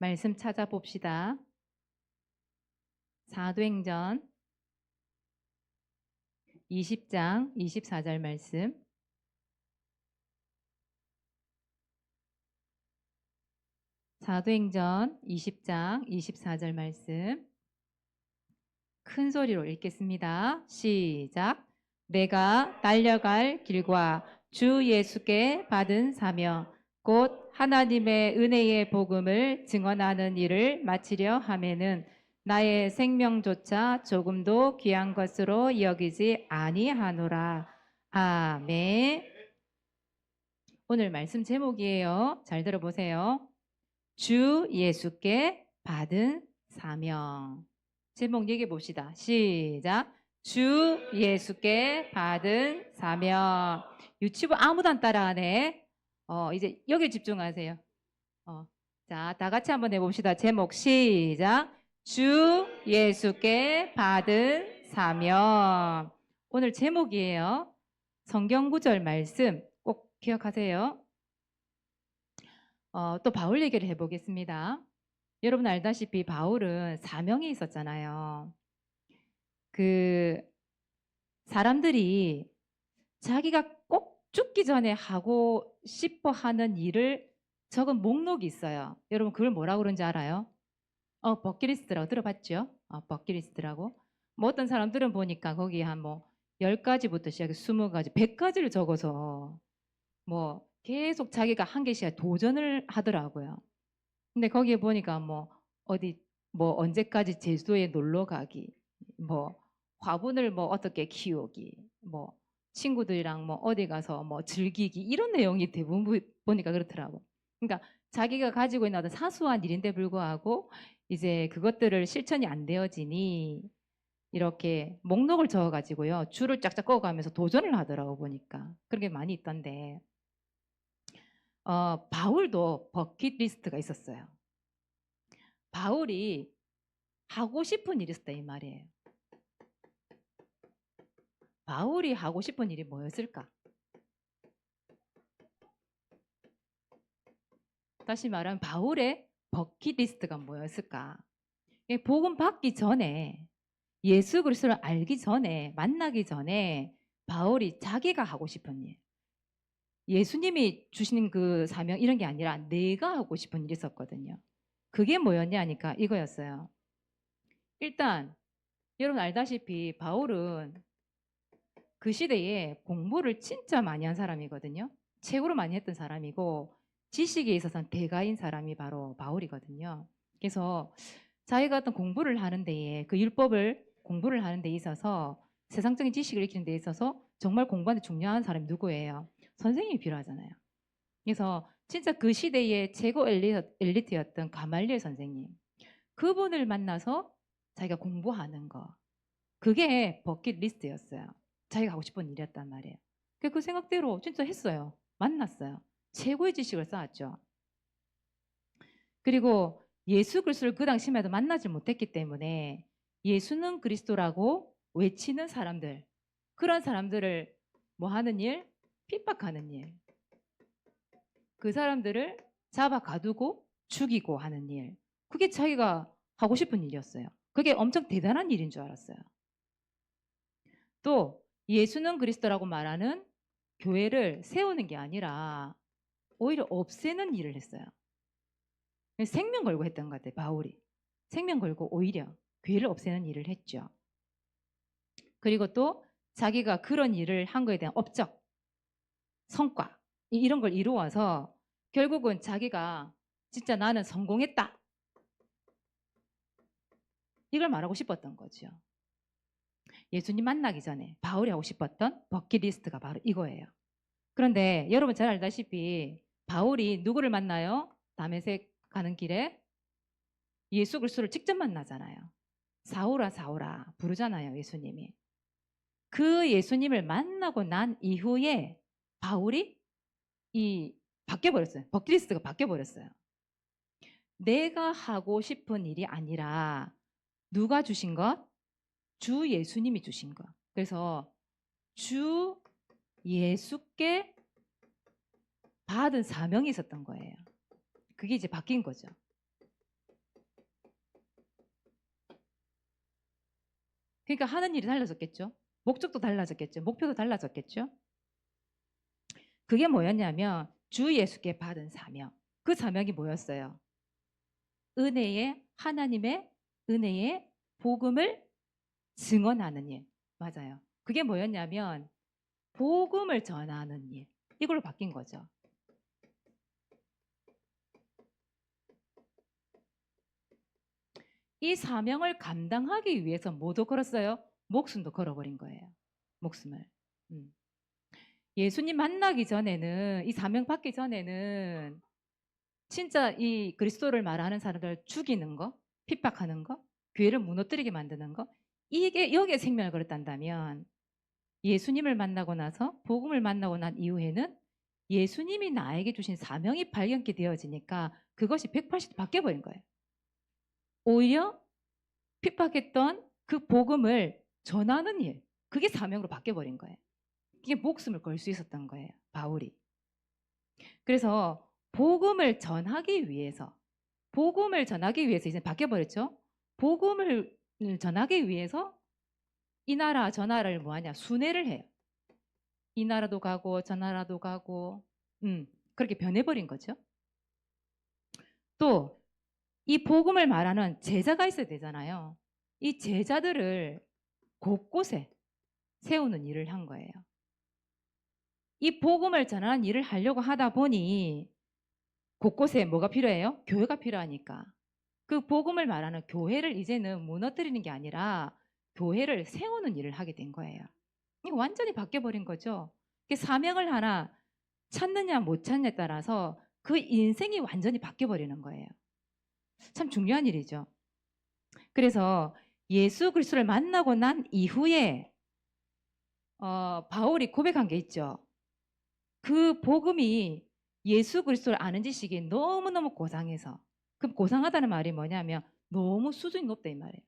말씀 찾아봅시다. 사도행전 20장 24절 말씀. 사도행전 20장 24절 말씀. 큰 소리로 읽겠습니다. 시작. 내가 달려갈 길과 주 예수께 받은 사명 곧 하나님의 은혜의 복음을 증언하는 일을 마치려 하매는 나의 생명조차 조금도 귀한 것으로 여기지 아니하노라. 아멘. 오늘 말씀 제목이에요. 잘 들어보세요. 주 예수께 받은 사명. 제목 얘기해 봅시다. 시작. 주 예수께 받은 사명. 유치부 아무도 안 따라하네. 이제 여기 집중하세요. 자, 다 같이 한번 해봅시다. 제목 시작. 주 예수께 받은 사명. 오늘 제목이에요. 성경 구절 말씀 꼭 기억하세요. 또 바울 얘기를 해보겠습니다. 여러분 알다시피 바울은 사명이 있었잖아요. 그 사람들이 자기가 꼭 죽기 전에 하고 싶어 하는 일을 적은 목록이 있어요. 여러분 그걸 뭐라고 그러는지 알아요? 버킷리스트라고 들어봤죠? 버킷리스트라고. 뭐 어떤 사람들은 보니까 거기에 한 뭐 10가지부터 시작해서 20가지, 100가지를 적어서 뭐 계속 자기가 한 개씩 도전을 하더라고요. 근데 거기에 보니까 뭐 어디 뭐 언제까지 제주도에 놀러 가기, 뭐 화분을 뭐 어떻게 키우기, 뭐 친구들이랑 뭐 어디 가서 뭐 즐기기 이런 내용이 대부분 보니까 그렇더라고. 그러니까 자기가 가지고 있는 어떤 사소한 일인데 불구하고 이제 그것들을 실천이 안 되어지니 이렇게 목록을 적어가지고요 줄을 쫙쫙 그어가면서 도전을 하더라고 보니까 그런 게 많이 있던데 바울도 버킷리스트가 있었어요. 바울이 하고 싶은 일이 있었다 이 말이에요. 바울이 하고 싶은 일이 뭐였을까? 다시 말하면 바울의 버킷리스트가 뭐였을까? 복음 받기 전에 예수 그리스도를 알기 전에 만나기 전에 바울이 자기가 하고 싶은 일 예수님이 주시는 그 사명 이런 게 아니라 내가 하고 싶은 일이 있었거든요. 그게 뭐였냐 하니까 이거였어요. 일단 여러분 알다시피 바울은 그 시대에 공부를 진짜 많이 한 사람이거든요. 최고로 많이 했던 사람이고 지식에 있어서는 대가인 사람이 바로 바울이거든요. 그래서 자기가 어떤 공부를 하는 데에 그 율법을 공부를 하는 데 있어서 세상적인 지식을 익히는 데 있어서 정말 공부하는데 중요한 사람이 누구예요? 선생님이 필요하잖아요. 그래서 진짜 그 시대의 최고 엘리트였던 가말리엘 선생님 그분을 만나서 자기가 공부하는 거 그게 버킷리스트였어요. 자기가 하고 싶은 일이었단 말이에요. 그 생각대로 진짜 했어요. 만났어요. 최고의 지식을 쌓았죠. 그리고 예수 그리스도를 그 당시에도 만나지 못했기 때문에 예수는 그리스도라고 외치는 사람들 그런 사람들을 뭐 하는 일? 핍박하는 일. 그 사람들을 잡아 가두고 죽이고 하는 일. 그게 자기가 하고 싶은 일이었어요. 그게 엄청 대단한 일인 줄 알았어요. 또 예수는 그리스도라고 말하는 교회를 세우는 게 아니라 오히려 없애는 일을 했어요. 생명 걸고 했던 것 같아요. 바울이. 생명 걸고 오히려 교회를 없애는 일을 했죠. 그리고 또 자기가 그런 일을 한 거에 대한 업적, 성과 이런 걸 이루어서 결국은 자기가 진짜 나는 성공했다. 이걸 말하고 싶었던 거죠. 예수님 만나기 전에 바울이 하고 싶었던 버킷리스트가 바로 이거예요. 그런데 여러분 잘 알다시피 바울이 누구를 만나요? 다메섹 가는 길에 예수 그리스도를 직접 만나잖아요. 사울아 사울아 부르잖아요. 예수님이. 그 예수님을 만나고 난 이후에 바울이 바뀌어버렸어요. 버킷리스트가 바뀌어버렸어요. 내가 하고 싶은 일이 아니라 누가 주신 것? 주 예수님이 주신 것. 그래서 주 예수께 받은 사명이 있었던 거예요. 그게 이제 바뀐 거죠. 그러니까 하는 일이 달라졌겠죠. 목적도 달라졌겠죠. 목표도 달라졌겠죠. 그게 뭐였냐면 주 예수께 받은 사명. 그 사명이 뭐였어요? 은혜의 하나님의 은혜의 복음을 증언하는 일. 맞아요. 그게 뭐였냐면 복음을 전하는 일. 이걸로 바뀐 거죠. 이 사명을 감당하기 위해서 뭐도 걸었어요? 목숨도 걸어버린 거예요. 목숨을. 예수님 만나기 전에는, 이 사명 받기 전에는 진짜 이 그리스도를 말하는 사람들을 죽이는 거, 핍박하는 거, 교회를 무너뜨리게 만드는 거, 이게 여기에 생명을 걸었단다면 예수님을 만나고 나서 복음을 만나고 난 이후에는 예수님이 나에게 주신 사명이 발견케 되어지니까 그것이 180도 바뀌어버린 거예요. 오히려 핍박했던 그 복음을 전하는 일, 그게 사명으로 바뀌어버린 거예요. 이게 목숨을 걸 수 있었던 거예요, 바울이. 그래서 복음을 전하기 위해서 이제 바뀌어버렸죠. 복음을 전하기 위해서 이 나라 저 나라를 뭐하냐, 순회를 해요. 이 나라도 가고 저 나라도 가고 그렇게 변해버린 거죠. 또 이 복음을 말하는 제자가 있어야 되잖아요. 이 제자들을 곳곳에 세우는 일을 한 거예요. 이 복음을 전하는 일을 하려고 하다 보니 곳곳에 뭐가 필요해요? 교회가 필요하니까. 그 복음을 말하는 교회를 이제는 무너뜨리는 게 아니라 교회를 세우는 일을 하게 된 거예요. 이거 완전히 바뀌어버린 거죠. 사명을 하나 찾느냐 못 찾느냐에 따라서 그 인생이 완전히 바뀌어버리는 거예요. 참 중요한 일이죠. 그래서 예수 그리스도를 만나고 난 이후에 바울이 고백한 게 있죠. 그 복음이 예수 그리스도를 아는 지식이 너무너무 고상해서, 그럼 고상하다는 말이 뭐냐면 너무 수준이 높다 이 말이에요.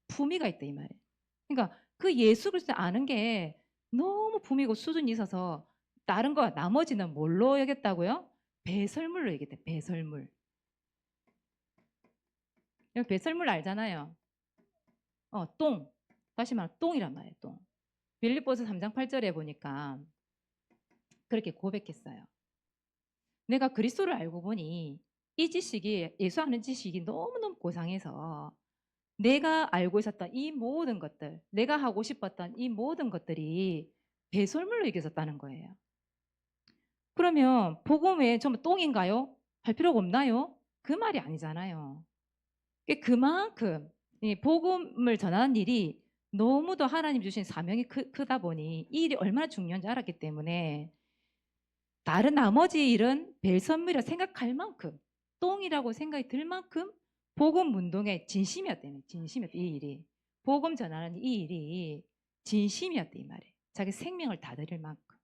품위가 있다 이 말이에요. 그러니까 그 예수 그리스도 아는 게 너무 품위고 수준이 있어서 다른 거 나머지는 뭘로 여겼다고요? 배설물로 여겼대. 배설물. 배설물 알잖아요. 똥. 다시 말하면 똥이란 말이에요. 똥. 빌립보서 3장 8절에 보니까 그렇게 고백했어요. 내가 그리스도를 알고 보니 이 지식이, 예수 아는 지식이 너무너무 고상해서 내가 알고 있었던 이 모든 것들, 내가 하고 싶었던 이 모든 것들이 배설물로 여겨졌다는 거예요. 그러면 복음에 전부 똥인가요? 할 필요가 없나요? 그 말이 아니잖아요. 그만큼 이 복음을 전하는 일이 너무도 하나님 주신 사명이 크다 보니 이 일이 얼마나 중요한지 알았기 때문에 다른 나머지 일은 벨선물이라 생각할 만큼, 똥이라고 생각이 들 만큼 복음 운동에 진심이었대요. 진심이었대, 이 일이. 복음 전하는 이 일이 진심이었대, 이 말이에요. 자기 생명을 다 드릴 만큼.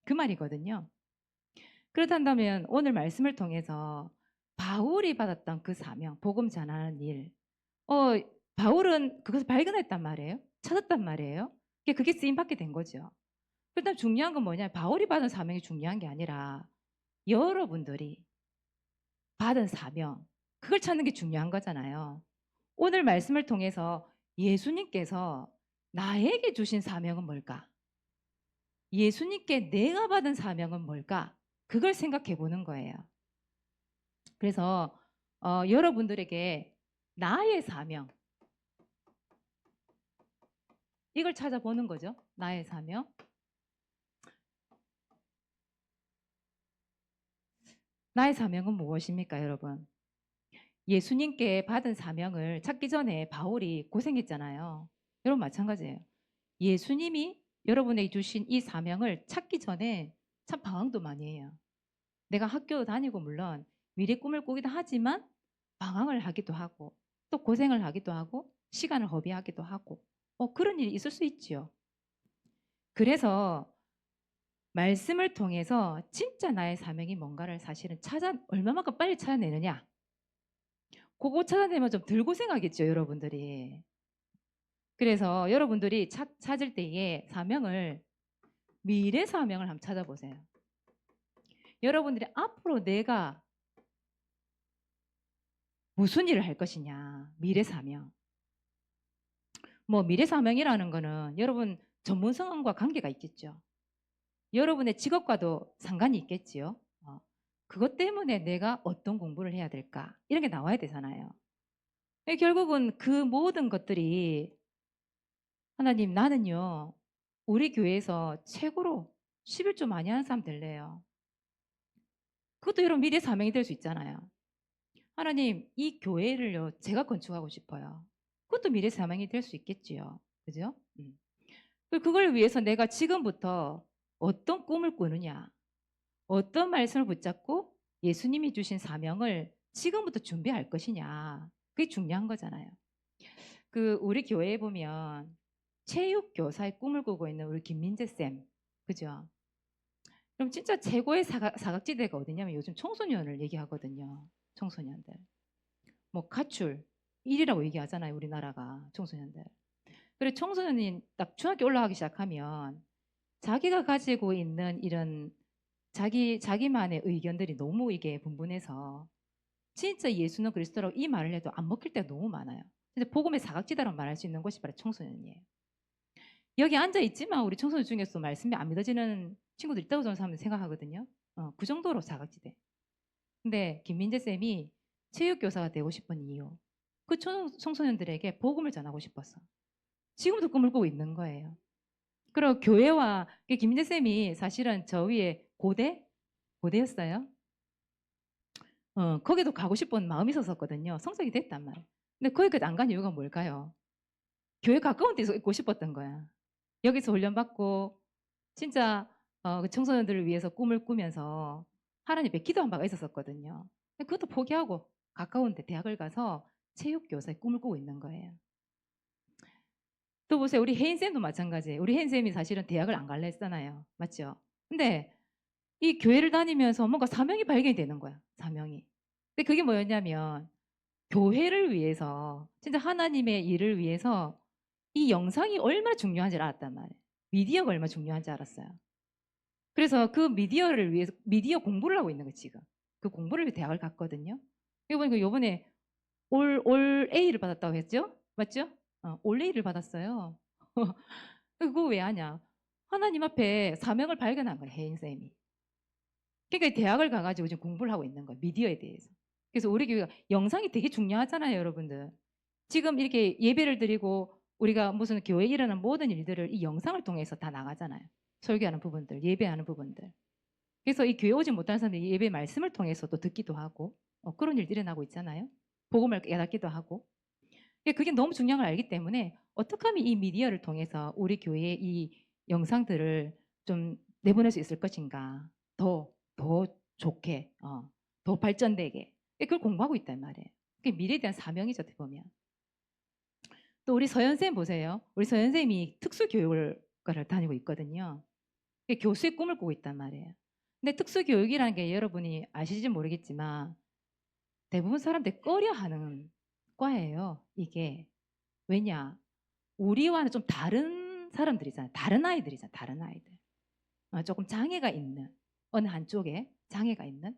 그 말이거든요. 그렇다면 오늘 말씀을 통해서 바울이 받았던 그 사명, 복음 전하는 일, 바울은 그것을 발견했단 말이에요. 찾았단 말이에요. 그게 쓰임 받게 된 거죠. 일단 중요한 건 뭐냐? 바울이 받은 사명이 중요한 게 아니라 여러분들이 받은 사명, 그걸 찾는 게 중요한 거잖아요. 오늘 말씀을 통해서 예수님께서 나에게 주신 사명은 뭘까? 예수님께 내가 받은 사명은 뭘까? 그걸 생각해 보는 거예요. 그래서 여러분들에게 나의 사명, 이걸 찾아보는 거죠. 나의 사명. 나의 사명은 무엇입니까, 여러분? 예수님께 받은 사명을 찾기 전에 바울이 고생했잖아요. 여러분 마찬가지예요. 예수님이 여러분에게 주신 이 사명을 찾기 전에 참 방황도 많이 해요. 내가 학교 다니고 물론 미래 꿈을 꾸기도 하지만 방황을 하기도 하고 또 고생을 하기도 하고 시간을 허비하기도 하고 그런 일이 있을 수 있지요. 그래서 말씀을 통해서 진짜 나의 사명이 뭔가를 사실은 얼마만큼 빨리 찾아내느냐. 그거 찾아내면 좀 덜 고생하겠죠, 여러분들이. 그래서 여러분들이 찾을 때에 사명을, 미래 사명을 한번 찾아보세요. 여러분들이 앞으로 내가 무슨 일을 할 것이냐, 미래 사명. 뭐 미래 사명이라는 거는 여러분 전문 성함과 관계가 있겠죠. 여러분의 직업과도 상관이 있겠지요. 그것 때문에 내가 어떤 공부를 해야 될까? 이런 게 나와야 되잖아요. 결국은 그 모든 것들이 하나님 나는요. 우리 교회에서 최고로 11조 많이 하는 사람 될래요. 그것도 여러분 미래 사명이 될 수 있잖아요. 하나님 이 교회를요. 제가 건축하고 싶어요. 그것도 미래 사명이 될 수 있겠지요. 그죠? 그걸 위해서 내가 지금부터 어떤 꿈을 꾸느냐, 어떤 말씀을 붙잡고 예수님이 주신 사명을 지금부터 준비할 것이냐. 그게 중요한 거잖아요. 우리 교회에 보면 체육 교사의 꿈을 꾸고 있는 우리 김민재 쌤, 그죠? 그럼 진짜 최고의 사각지대가 어디냐면 요즘 청소년을 얘기하거든요. 청소년들. 뭐 가출 1위라고 얘기하잖아요. 우리나라가 청소년들. 그리고 청소년이 딱 중학교 올라가기 시작하면 자기가 가지고 있는 이런 자기만의 의견들이 너무 이게 분분해서 진짜 예수는 그리스도라고 이 말을 해도 안 먹힐 때가 너무 많아요. 진짜 복음의 사각지대라고 말할 수 있는 곳이 바로 청소년이에요. 여기 앉아 있지만 우리 청소년 중에서 말씀이 안 믿어지는 친구들 있다고 저는 생각하거든요. 그 정도로 사각지대. 근데 김민재 쌤이 체육교사가 되고 싶은 이유, 그 청소년들에게 복음을 전하고 싶었어. 지금도 꿈을 꾸고 있는 거예요. 그리고 교회와 김민재 쌤이 사실은 저 위에 고대였어요. 거기도 가고 싶은 마음이 있었거든요. 성적이 됐단 말이에요. 근데 거기까지 안 간 이유가 뭘까요? 교회 가까운 데서 있고 싶었던 거야. 여기서 훈련받고 진짜 그 청소년들을 위해서 꿈을 꾸면서 하나님 앞에 기도한 바가 있었거든요. 그것도 포기하고 가까운 데 대학을 가서 체육교사의 꿈을 꾸고 있는 거예요. 또 보세요. 우리 혜인쌤도 마찬가지예요. 우리 혜인쌤이 사실은 대학을 안 갈라 했잖아요. 맞죠? 근데 이 교회를 다니면서 뭔가 사명이 발견이 되는 거야. 사명이. 근데 그게 뭐였냐면 교회를 위해서 진짜 하나님의 일을 위해서 이 영상이 얼마나 중요한지 알았단 말이에요. 미디어가 얼마나 중요한지 알았어요. 그래서 그 미디어를 위해서 미디어 공부를 하고 있는 거예요, 지금. 그 공부를 위해 대학을 갔거든요. 이번에 요번에 올 A를 받았다고 했죠? 맞죠? 올 A를 받았어요. 그거 왜 하냐? 하나님 앞에 사명을 발견한 거예요, 혜인 쌤이. 그러니까 대학을 가가지고 지금 공부를 하고 있는 거예요, 미디어에 대해서. 그래서 우리 교회가 영상이 되게 중요하잖아요, 여러분들. 지금 이렇게 예배를 드리고 우리가 무슨 교회에 일어나는 모든 일들을 이 영상을 통해서 다 나가잖아요. 설교하는 부분들, 예배하는 부분들. 그래서 이 교회 오지 못하는 사람들이 예배 말씀을 통해서 또 듣기도 하고 그런 일들이 일어나고 있잖아요. 복음을 깨닫기도 하고. 그게 너무 중요한 걸 알기 때문에 어떻게 하면 이 미디어를 통해서 우리 교회의 이 영상들을 좀 내보낼 수 있을 것인가. 더 좋게, 더 발전되게. 그걸 공부하고 있단 말이에요. 그게 미래에 대한 사명이죠, 어떻게 보면. 또 우리 서연쌤 보세요. 우리 서연쌤이 특수교육을 다니고 있거든요. 교수의 꿈을 꾸고 있단 말이에요. 근데 특수교육이라는 게 여러분이 아실지 모르겠지만 대부분 사람들이 꺼려하는 과예요. 이게. 왜냐? 우리와는 좀 다른 사람들이잖아요. 다른 아이들이잖아요. 다른 아이들. 조금 장애가 있는 어느 한쪽에 장애가 있는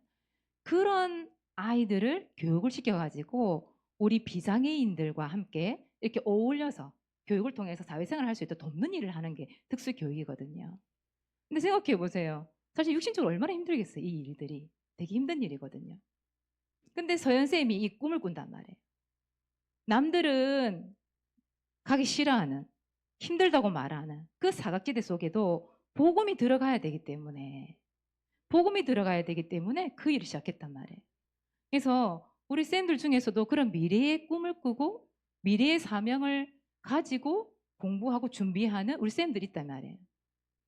그런 아이들을 교육을 시켜가지고 우리 비장애인들과 함께 이렇게 어울려서 교육을 통해서 사회생활을 할 수 있도록 돕는 일을 하는 게 특수교육이거든요. 근데 생각해 보세요. 사실 육신적으로 얼마나 힘들겠어요. 이 일들이. 되게 힘든 일이거든요. 근데 서연쌤이 이 꿈을 꾼단 말이에요. 남들은 가기 싫어하는, 힘들다고 말하는 그 사각지대 속에도 복음이 들어가야 되기 때문에 그 일을 시작했단 말이에요. 그래서 우리 쌤들 중에서도 그런 미래의 꿈을 꾸고 미래의 사명을 가지고 공부하고 준비하는 우리 쌤들이 있단 말이에요.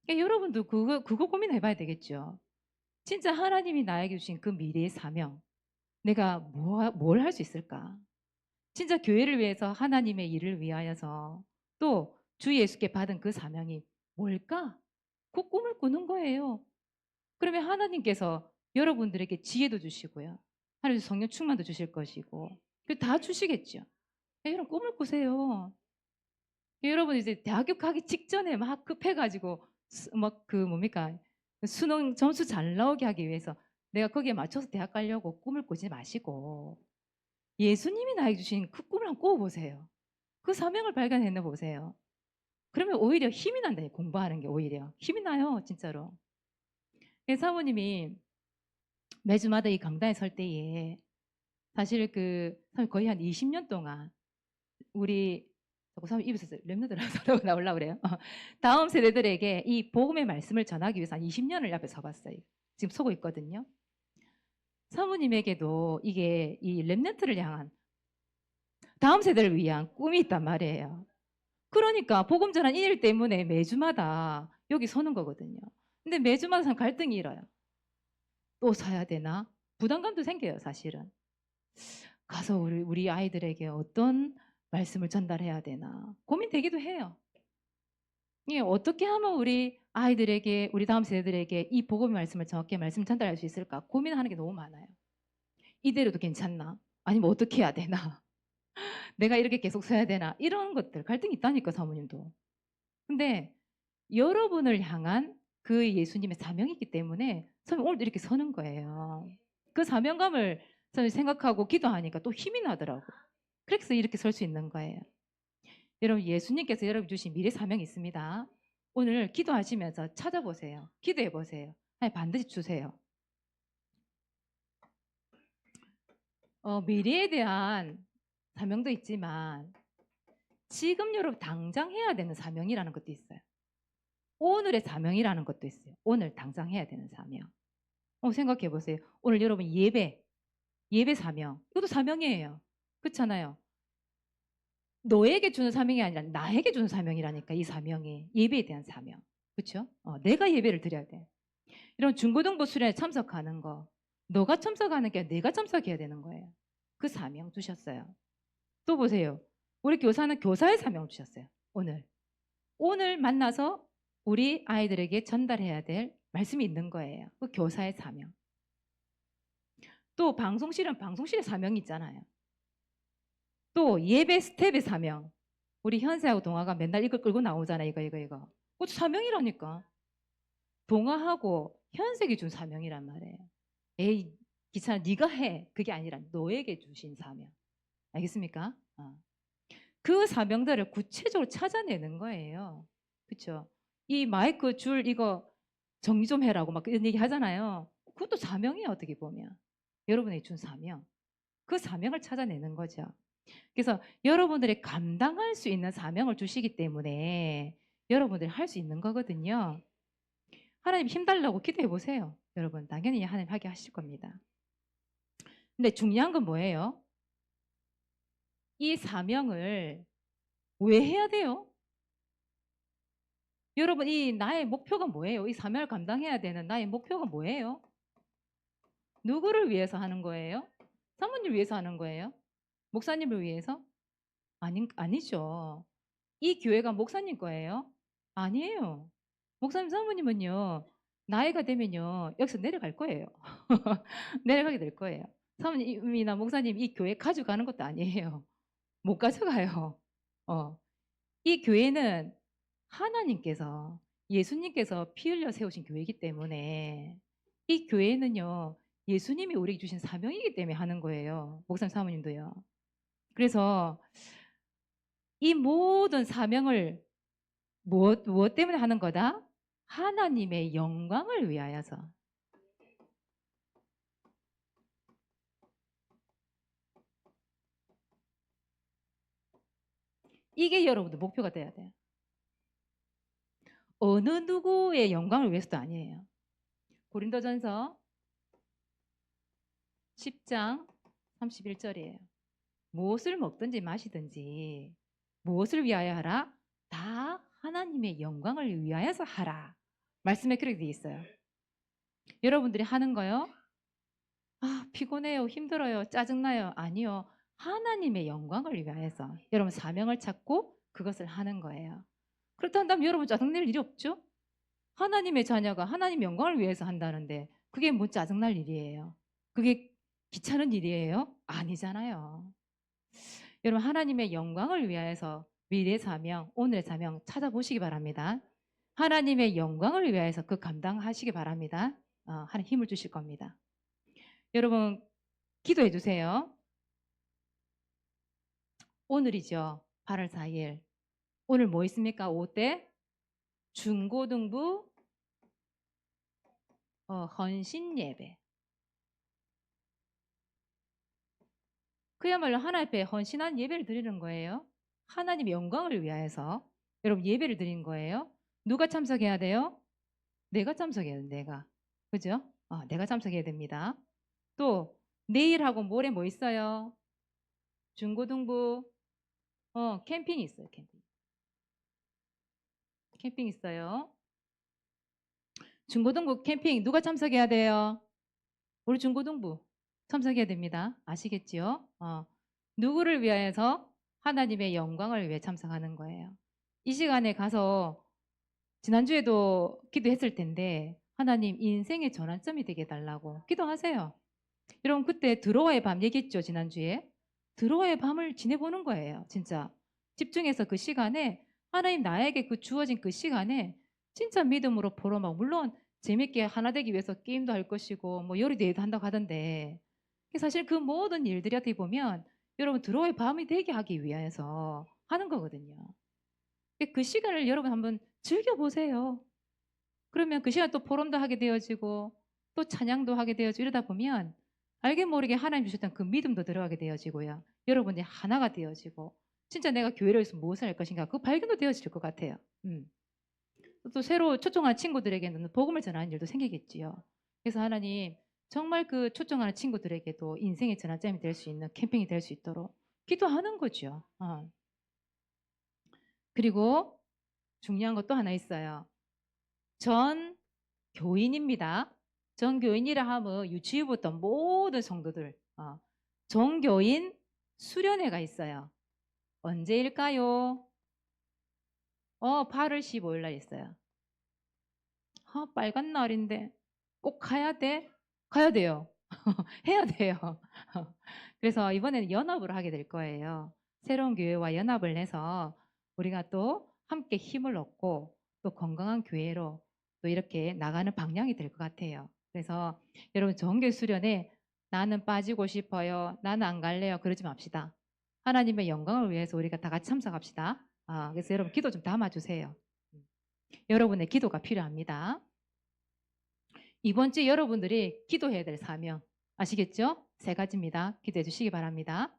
그러니까 여러분도 그거 고민해 봐야 되겠죠. 진짜 하나님이 나에게 주신 그 미래의 사명, 내가 뭘 할 수 있을까? 진짜 교회를 위해서 하나님의 일을 위하여서 또 주 예수께 받은 그 사명이 뭘까? 그 꿈을 꾸는 거예요. 그러면 하나님께서 여러분들에게 지혜도 주시고요. 하나님 성령 충만도 주실 것이고 다 주시겠죠. 여러분 꿈을 꾸세요. 여러분 이제 대학교 가기 직전에 막 급해가지고 막 뭡니까 수능 점수 잘 나오게 하기 위해서 내가 거기에 맞춰서 대학 가려고 꿈을 꾸지 마시고 예수님이 나에게 주신 그 꿈을 한번 꿔보세요. 그 사명을 발견했나 보세요. 그러면 오히려 힘이 난다. 공부하는 게 오히려 힘이 나요, 진짜로. 사모님이 매주마다 이 강단에 설 때에 사실 거의 한 20년 동안 우리 자꾸 사모님 입에서 랩너들 하라고 나오려고 그래요. 다음 세대들에게 이 복음의 말씀을 전하기 위해서 한 20년을 옆에 서봤어요. 지금 서고 있거든요. 사모님에게도 이게 이 랩넌트를 향한 다음 세대를 위한 꿈이 있단 말이에요. 그러니까 복음 전한 이 일 때문에 매주마다 여기 서는 거거든요. 근데 매주마다 갈등이 일어요. 또 사야 되나? 부담감도 생겨요, 사실은. 가서 우리 아이들에게 어떤 말씀을 전달해야 되나? 고민되기도 해요. 예, 어떻게 하면 우리 아이들에게, 우리 다음 세대들에게 이 복음의 말씀을 정확히 말씀 전달할 수 있을까? 고민하는 게 너무 많아요. 이대로도 괜찮나? 아니면 어떻게 해야 되나? 내가 이렇게 계속 서야 되나? 이런 것들, 갈등이 있다니까, 사모님도. 근데 여러분을 향한 그 예수님의 사명이 있기 때문에 저는 오늘도 이렇게 서는 거예요. 그 사명감을 저는 생각하고 기도하니까 또 힘이 나더라고요. 그래서 이렇게 설 수 있는 거예요. 여러분, 예수님께서 여러분 주신 미래 사명이 있습니다. 오늘 기도하시면서 찾아보세요. 기도해 보세요. 아니, 반드시 주세요. 미래에 대한 사명도 있지만 지금 여러분 당장 해야 되는 사명이라는 것도 있어요. 오늘의 사명이라는 것도 있어요. 오늘 당장 해야 되는 사명. 생각해 보세요. 오늘 여러분 예배 사명. 이것도 사명이에요. 그렇잖아요. 너에게 주는 사명이 아니라 나에게 주는 사명이라니까 이 사명이 예배에 대한 사명. 그렇죠? 내가 예배를 드려야 돼. 이런 중고등부 수련회 참석하는 거. 너가 참석하는 게 아니라 내가 참석해야 되는 거예요. 그 사명 주셨어요. 또 보세요. 우리 교사는 교사의 사명 주셨어요. 오늘 만나서 우리 아이들에게 전달해야 될 말씀이 있는 거예요. 그 교사의 사명. 또 방송실은 방송실의 사명이 있잖아요. 또 예배 스텝의 사명. 우리 현세하고 동아가 맨날 이거 끌고 나오잖아. 이거. 그것도 사명이라니까. 동아하고 현sek이 준 사명이란 말이에요. 에이, 귀찮아. 네가 해. 그게 아니라 너에게 주신 사명. 알겠습니까? 그 사명들을 구체적으로 찾아내는 거예요. 그렇죠? 이 마이크 줄 이거 정리 좀 해라고 막 이런 얘기 하잖아요. 그것도 사명이에요. 어떻게 보면. 여러분에게 준 사명. 그 사명을 찾아내는 거죠. 그래서 여러분들이 감당할 수 있는 사명을 주시기 때문에 여러분들이 할 수 있는 거거든요. 하나님 힘달라고 기도해 보세요. 여러분 당연히 하나님 하게 하실 겁니다. 근데 중요한 건 뭐예요? 이 사명을 왜 해야 돼요? 여러분 이 나의 목표가 뭐예요? 이 사명을 감당해야 되는 나의 목표가 뭐예요? 누구를 위해서 하는 거예요? 사모님을 위해서 하는 거예요? 목사님을 위해서? 아니죠. 이 교회가 목사님 거예요? 아니에요. 목사님 사모님은요. 나이가 되면요. 여기서 내려갈 거예요. 내려가게 될 거예요. 사모님이나 목사님 이 교회 가져가는 것도 아니에요. 못 가져가요. 어. 이 교회는 하나님께서 예수님께서 피 흘려 세우신 교회이기 때문에 이 교회는요. 예수님이 우리에게 주신 사명이기 때문에 하는 거예요. 목사님 사모님도요. 그래서 이 모든 사명을 무엇 때문에 하는 거다? 하나님의 영광을 위하여서. 이게 여러분들 목표가 돼야 돼요. 어느 누구의 영광을 위해서도 아니에요. 고린도전서 10장 31절이에요. 무엇을 먹든지 마시든지 무엇을 위하여 하라? 다 하나님의 영광을 위하여서 하라. 말씀에 그렇게 되어 있어요. 여러분들이 하는 거요? 피곤해요. 힘들어요. 짜증나요. 아니요. 하나님의 영광을 위하여서 여러분 사명을 찾고 그것을 하는 거예요. 그렇다면 여러분 짜증낼 일이 없죠? 하나님의 자녀가 하나님 영광을 위해서 한다는데 그게 뭐 짜증날 일이에요? 그게 귀찮은 일이에요? 아니잖아요. 여러분 하나님의 영광을 위하여서 미래의 사명, 오늘의 사명 찾아보시기 바랍니다. 하나님의 영광을 위하여서 그 감당하시기 바랍니다. 하나님 힘을 주실 겁니다. 여러분 기도해 주세요. 오늘이죠. 8월 4일. 오늘 뭐 있습니까? 5대 중고등부 헌신 예배. 그야말로 하나님 앞에 헌신한 예배를 드리는 거예요. 하나님의 영광을 위하여서 여러분 예배를 드린 거예요. 누가 참석해야 돼요? 내가 참석해야 돼, 내가. 그죠? 내가 참석해야 됩니다. 또 내일하고 모레 뭐 있어요? 중고등부 캠핑이 있어요. 캠핑 있어요. 중고등부 캠핑 누가 참석해야 돼요? 우리 중고등부 참석해야 됩니다. 아시겠지요? 누구를 위하여서? 하나님의 영광을 위해 참석하는 거예요. 이 시간에 가서 지난주에도 기도했을 텐데 하나님 인생의 전환점이 되게 해달라고 기도하세요. 여러분 그때 들어와의 밤 얘기했죠. 지난주에. 들어와의 밤을 지내보는 거예요. 진짜. 집중해서 그 시간에 하나님 나에게 그 주어진 그 시간에 진짜 믿음으로 보러 막 물론 재밌게 하나 되기 위해서 게임도 할 것이고 뭐 요리도 한다고 하던데 사실 그 모든 일들이 어떻게 보면 여러분 들어와의 밤이 되게 하기 위해서 하는 거거든요. 그 시간을 여러분 한번 즐겨보세요. 그러면 그 시간 또 포럼도 하게 되어지고 또 찬양도 하게 되어지고 이러다 보면 알게 모르게 하나님 주셨던 그 믿음도 들어가게 되어지고요. 여러분이 하나가 되어지고 진짜 내가 교회를 위해서 무엇을 할 것인가 그 발견도 되어질 것 같아요. 또 새로 초청한 친구들에게는 복음을 전하는 일도 생기겠지요. 그래서 하나님 정말 그 초청하는 친구들에게도 인생의 전환점이 될 수 있는 캠핑이 될 수 있도록 기도하는 거죠. 그리고 중요한 것도 하나 있어요. 전 교인입니다. 전 교인이라 하면 유치부부터 모든 성도들 전교인 수련회가 있어요. 언제일까요? 8월 15일 날 있어요. 빨간 날인데 꼭 가야 돼? 가야 돼요. 해야 돼요. 그래서 이번에는 연합을 하게 될 거예요. 새로운 교회와 연합을 해서 우리가 또 함께 힘을 얻고 또 건강한 교회로 또 이렇게 나가는 방향이 될 것 같아요. 그래서 여러분 정교 수련에 나는 빠지고 싶어요. 나는 안 갈래요. 그러지 맙시다. 하나님의 영광을 위해서 우리가 다 같이 참석합시다. 그래서 여러분 기도 좀 담아주세요. 여러분의 기도가 필요합니다. 이번 주에 여러분들이 기도해야 될 사명 아시겠죠? 3가지입니다. 기도해 주시기 바랍니다.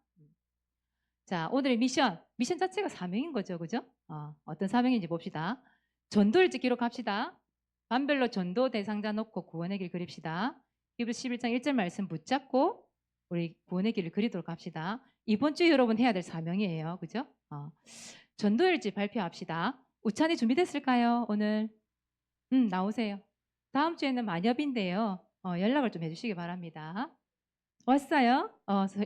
자, 오늘의 미션 자체가 사명인 거죠. 그죠? 어떤 사명인지 봅시다. 전도일지 기록합시다. 반별로 전도 대상자 놓고 구원의 길 그립시다. 히브리서 11장 1절 말씀 붙잡고 우리 구원의 길을 그리도록 합시다. 이번 주에 여러분 해야 될 사명이에요. 그죠? 전도일지 발표합시다. 우찬이 준비됐을까요? 오늘? 나오세요. 다음 주에는 만협인데요. 연락을 좀 해주시기 바랍니다. 왔어요?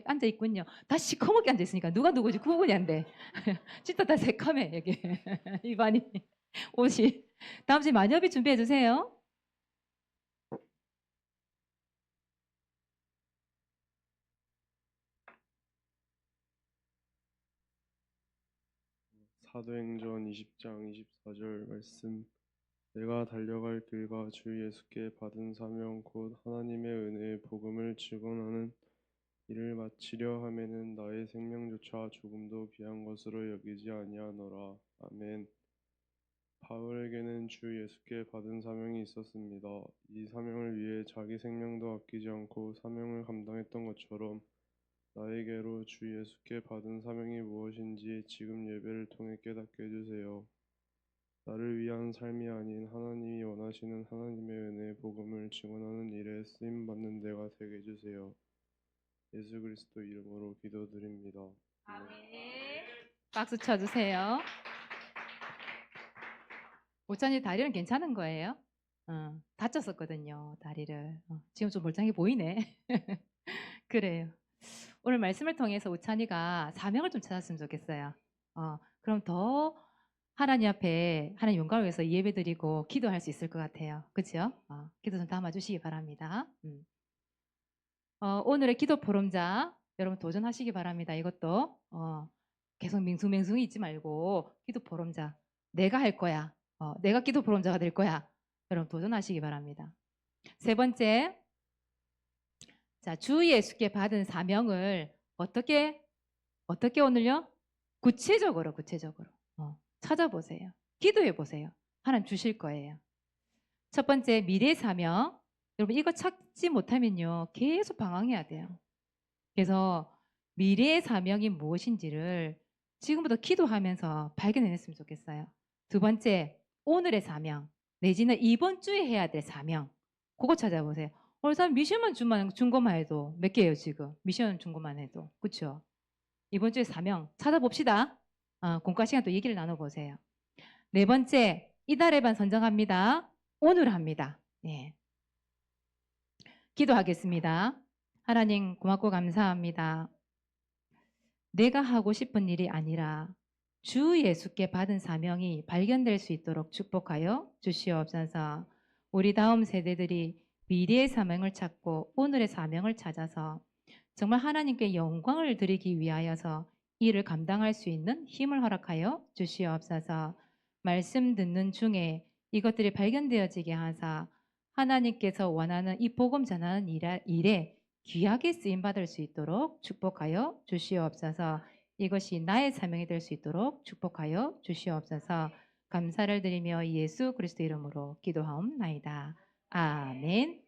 앉아있군요. 다 시커멓게 앉아있으니까 누가 누구지 구분이 안 돼. 진짜 다 새카매 여기. 입안이 옷이. 다음 주에 만협이 준비해주세요. 사도행전 20장 24절 말씀. 내가 달려갈 길과 주 예수께 받은 사명 곧 하나님의 은혜의 복음을 증언하는 일을 마치려 하면은 나의 생명조차 조금도 귀한 것으로 여기지 아니하노라. 아멘. 바울에게는 주 예수께 받은 사명이 있었습니다. 이 사명을 위해 자기 생명도 아끼지 않고 사명을 감당했던 것처럼 나에게로 주 예수께 받은 사명이 무엇인지 지금 예배를 통해 깨닫게 해주세요. 나를 위한 삶이 아닌 하나님이 원하시는 하나님의 은혜의 복음을 증언하는 일에 쓰임받는 내가 되게 해주세요. 예수 그리스도 이름으로 기도드립니다. 아멘. 박수 쳐주세요. 오찬이 다리는 괜찮은 거예요? 다쳤었거든요, 다리를. 지금 좀 멀쩡해 보이네. 그래요. 오늘 말씀을 통해서 우찬이가 사명을 좀 찾았으면 좋겠어요. 그럼 더 하나님 앞에 하나님 영광을 위해서 예배드리고 기도할 수 있을 것 같아요. 그렇죠? 기도 좀 담아주시기 바랍니다. 오늘의 기도 포럼자 여러분 도전하시기 바랍니다. 이것도 계속 맹숭맹숭이 있지 말고 기도 포럼자 내가 할 거야. 내가 기도 포럼자가 될 거야. 여러분 도전하시기 바랍니다. 3번째, 자, 주 예수께 받은 사명을 어떻게 오늘요? 구체적으로 찾아보세요. 기도해 보세요. 하나님 주실 거예요. 첫 번째 미래 사명. 여러분 이거 찾지 못하면요 계속 방황해야 돼요. 그래서 미래의 사명이 무엇인지를 지금부터 기도하면서 발견해냈으면 좋겠어요. 두 번째 오늘의 사명 내지는 이번 주에 해야 될 사명. 그거 찾아보세요. 오늘 사람 미션만 준 것만 해도 몇 개예요 지금? 미션 준 것만 해도 그렇죠? 이번 주에 사명 찾아봅시다. 공과 시간 또 얘기를 나눠보세요. 네 번째 이달의 반 선정합니다. 오늘 합니다. 예. 기도하겠습니다. 하나님 고맙고 감사합니다. 내가 하고 싶은 일이 아니라 주 예수께 받은 사명이 발견될 수 있도록 축복하여 주시옵소서. 우리 다음 세대들이 미래의 사명을 찾고 오늘의 사명을 찾아서 정말 하나님께 영광을 드리기 위하여서 이를 감당할 수 있는 힘을 허락하여 주시옵소서. 말씀 듣는 중에 이것들이 발견되어지게 하사 하나님께서 원하는 이 복음 전하는 일에 귀하게 쓰임 받을 수 있도록 축복하여 주시옵소서. 이것이 나의 사명이 될 수 있도록 축복하여 주시옵소서. 감사를 드리며 예수 그리스도 이름으로 기도하옵나이다. 아멘.